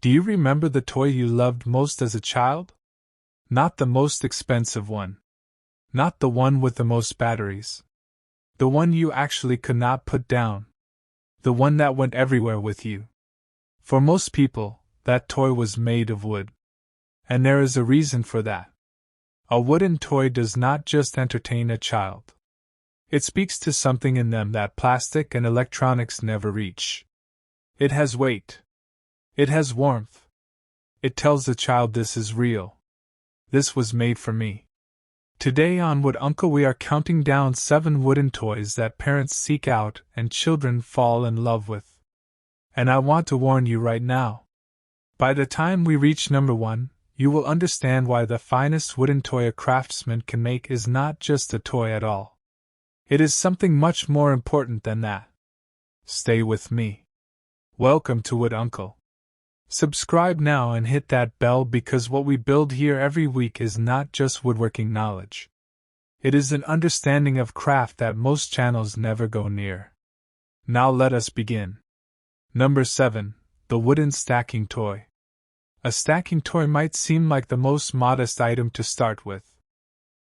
Do you remember the toy you loved most as a child? Not the most expensive one. Not the one with the most batteries. The one you actually could not put down. The one that went everywhere with you. For most people, that toy was made of wood. And there is a reason for that. A wooden toy does not just entertain a child. It speaks to something in them that plastic and electronics never reach. It has weight. It has warmth. It tells the child this is real. This was made for me. Today on Wood Uncle we are counting down 7 wooden toys that parents seek out and children fall in love with. And I want to warn you right now. By the time we reach number 1, you will understand why the finest wooden toy a craftsman can make is not just a toy at all. It is something much more important than that. Stay with me. Welcome to Wood Uncle. Subscribe now and hit that bell because what we build here every week is not just woodworking knowledge. It is an understanding of craft that most channels never go near. Now let us begin. Number 7. The wooden stacking toy. A stacking toy might seem like the most modest item to start with.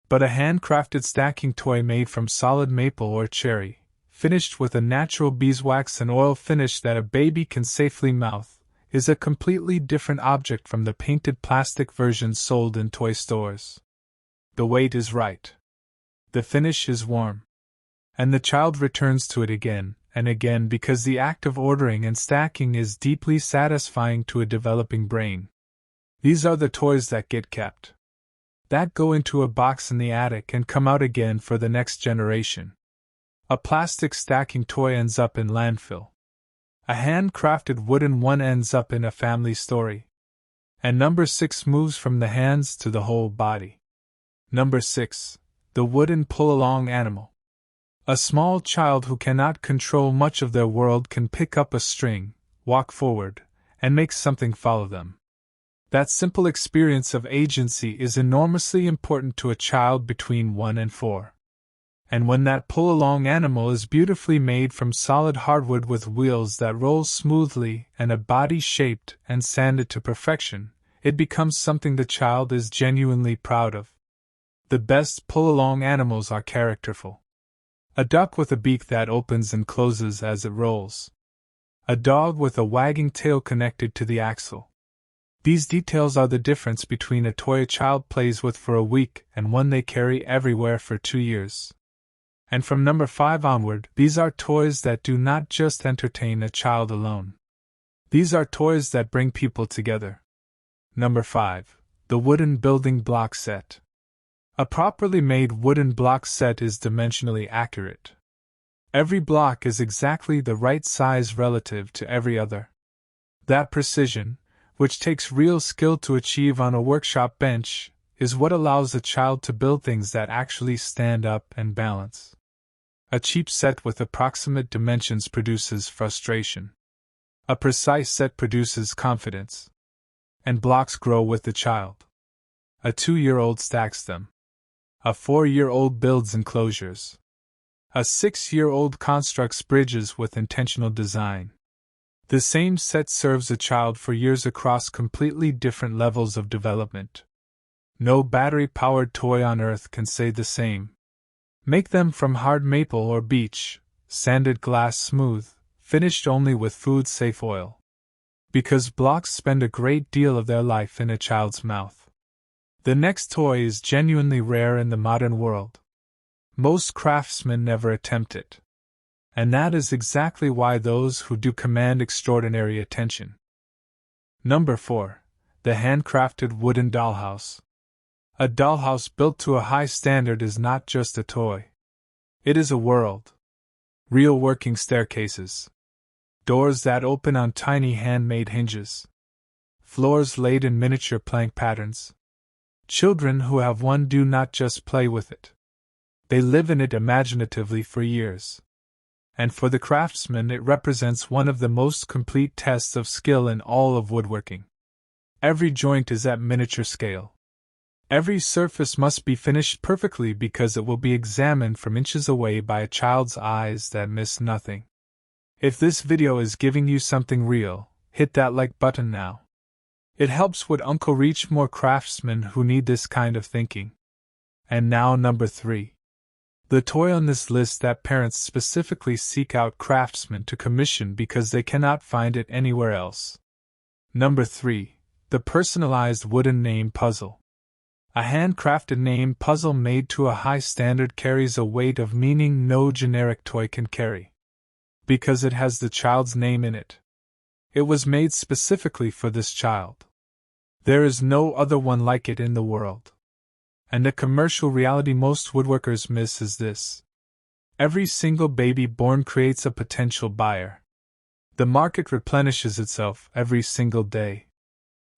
But a handcrafted stacking toy made from solid maple or cherry, finished with a natural beeswax and oil finish that a baby can safely mouth, is a completely different object from the painted plastic versions sold in toy stores. The weight is right. The finish is warm. And the child returns to it again and again because the act of ordering and stacking is deeply satisfying to a developing brain. These are the toys that get kept. That go into a box in the attic and come out again for the next generation. A plastic stacking toy ends up in landfill. A handcrafted wooden one ends up in a family story. And number 6 moves from the hands to the whole body. Number 6. The wooden pull-along animal. A small child who cannot control much of their world can pick up a string, walk forward, and make something follow them. That simple experience of agency is enormously important to a child between 1 and 4. And when that pull-along animal is beautifully made from solid hardwood with wheels that roll smoothly and a body shaped and sanded to perfection, it becomes something the child is genuinely proud of. The best pull-along animals are characterful. A duck with a beak that opens and closes as it rolls. A dog with a wagging tail connected to the axle. These details are the difference between a toy a child plays with for a week and one they carry everywhere for 2 years. And from number 5 onward, these are toys that do not just entertain a child alone. These are toys that bring people together. Number 5. The wooden building block set. A properly made wooden block set is dimensionally accurate. Every block is exactly the right size relative to every other. That precision, which takes real skill to achieve on a workshop bench, is what allows a child to build things that actually stand up and balance. A cheap set with approximate dimensions produces frustration. A precise set produces confidence. And blocks grow with the child. A 2-year-old stacks them. A 4-year-old builds enclosures. A 6-year-old constructs bridges with intentional design. The same set serves a child for years across completely different levels of development. No battery-powered toy on earth can say the same. Make them from hard maple or beech, sanded glass smooth, finished only with food-safe oil. Because blocks spend a great deal of their life in a child's mouth. The next toy is genuinely rare in the modern world. Most craftsmen never attempt it. And that is exactly why those who do command extraordinary attention. Number 4. The handcrafted wooden dollhouse. A dollhouse built to a high standard is not just a toy. It is a world. Real working staircases. Doors that open on tiny handmade hinges. Floors laid in miniature plank patterns. Children who have one do not just play with it. They live in it imaginatively for years. And for the craftsman it represents one of the most complete tests of skill in all of woodworking. Every joint is at miniature scale. Every surface must be finished perfectly because it will be examined from inches away by a child's eyes that miss nothing. If this video is giving you something real, hit that like button now. It helps Wood Uncle reach more craftsmen who need this kind of thinking. And now number 3. The toy on this list that parents specifically seek out craftsmen to commission because they cannot find it anywhere else. Number 3. The personalized wooden name puzzle. A handcrafted name puzzle made to a high standard carries a weight of meaning no generic toy can carry. Because it has the child's name in it. It was made specifically for this child. There is no other one like it in the world. And the commercial reality most woodworkers miss is this. Every single baby born creates a potential buyer. The market replenishes itself every single day.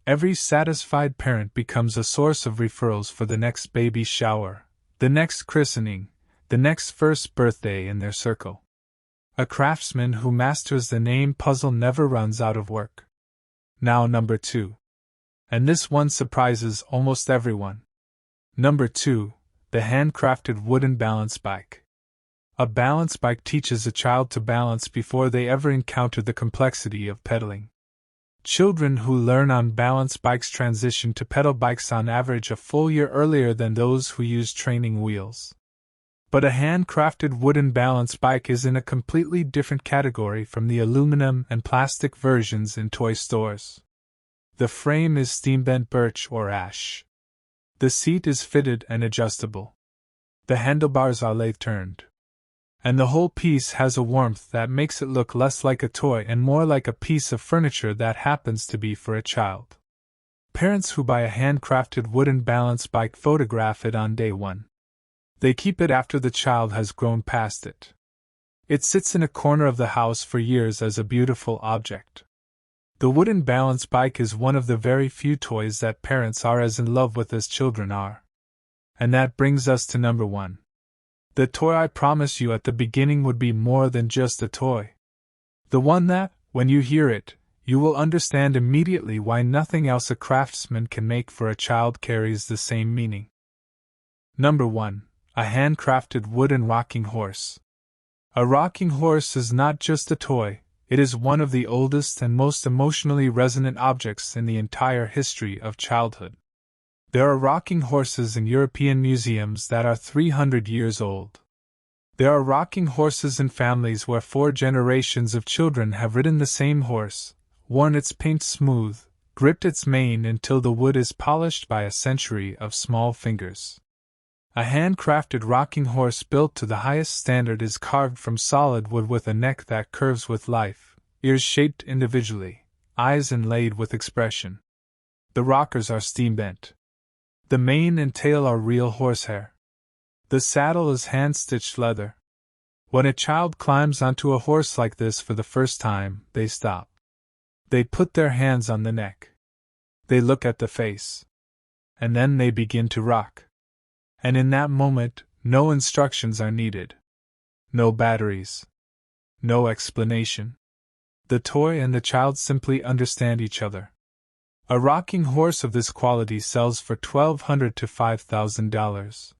Every satisfied parent becomes a source of referrals for the next baby shower, the next christening, the next first birthday in their circle. A craftsman who masters the name puzzle never runs out of work. Now number 2. And this one surprises almost everyone. Number 2. The handcrafted wooden balance bike. A balance bike teaches a child to balance before they ever encounter the complexity of pedaling. Children who learn on balance bikes transition to pedal bikes on average a full year earlier than those who use training wheels. But a handcrafted wooden balance bike is in a completely different category from the aluminum and plastic versions in toy stores. The frame is steam-bent birch or ash. The seat is fitted and adjustable. The handlebars are lathe-turned. And the whole piece has a warmth that makes it look less like a toy and more like a piece of furniture that happens to be for a child. Parents who buy a handcrafted wooden balance bike photograph it on day 1. They keep it after the child has grown past it. It sits in a corner of the house for years as a beautiful object. The wooden balance bike is one of the very few toys that parents are as in love with as children are. And that brings us to number 1. The toy I promised you at the beginning would be more than just a toy. The one that, when you hear it, you will understand immediately why nothing else a craftsman can make for a child carries the same meaning. Number 1. A handcrafted wooden rocking horse. A rocking horse is not just a toy, it is one of the oldest and most emotionally resonant objects in the entire history of childhood. There are rocking horses in European museums that are 300 years old. There are rocking horses in families where 4 generations of children have ridden the same horse, worn its paint smooth, gripped its mane until the wood is polished by a century of small fingers. A handcrafted rocking horse built to the highest standard is carved from solid wood with a neck that curves with life, ears shaped individually, eyes inlaid with expression. The rockers are steam-bent. The mane and tail are real horsehair. The saddle is hand-stitched leather. When a child climbs onto a horse like this for the first time, they stop. They put their hands on the neck. They look at the face. And then they begin to rock. And in that moment, no instructions are needed. No batteries. No explanation. The toy and the child simply understand each other. A rocking horse of this quality sells for $1,200 to $5,000.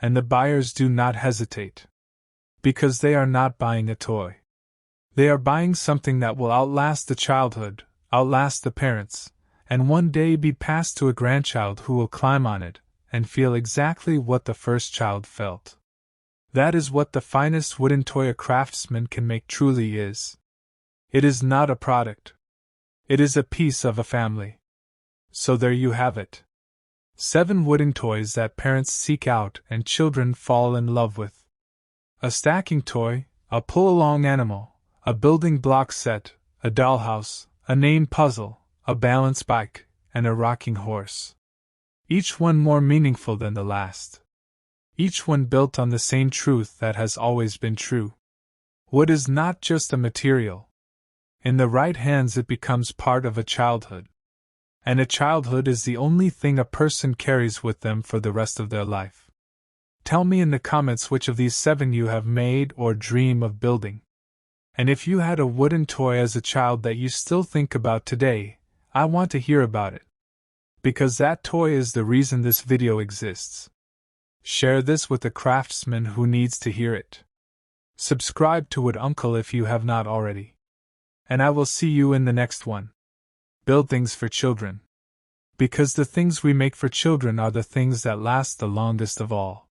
And the buyers do not hesitate. Because they are not buying a toy. They are buying something that will outlast the childhood, outlast the parents, and one day be passed to a grandchild who will climb on it and feel exactly what the first child felt. That is what the finest wooden toy a craftsman can make truly is. It is not a product. It is a piece of a family. So there you have it. 7 wooden toys that parents seek out and children fall in love with. A stacking toy, a pull-along animal, a building block set, a dollhouse, a name puzzle, a balance bike, and a rocking horse. Each one more meaningful than the last. Each one built on the same truth that has always been true. Wood is not just a material. In the right hands it becomes part of a childhood. And a childhood is the only thing a person carries with them for the rest of their life. Tell me in the comments which of these 7 you have made or dream of building. And if you had a wooden toy as a child that you still think about today, I want to hear about it. Because that toy is the reason this video exists. Share this with a craftsman who needs to hear it. Subscribe to Wood Uncle if you have not already. And I will see you in the next one. Build things for children. Because the things we make for children are the things that last the longest of all.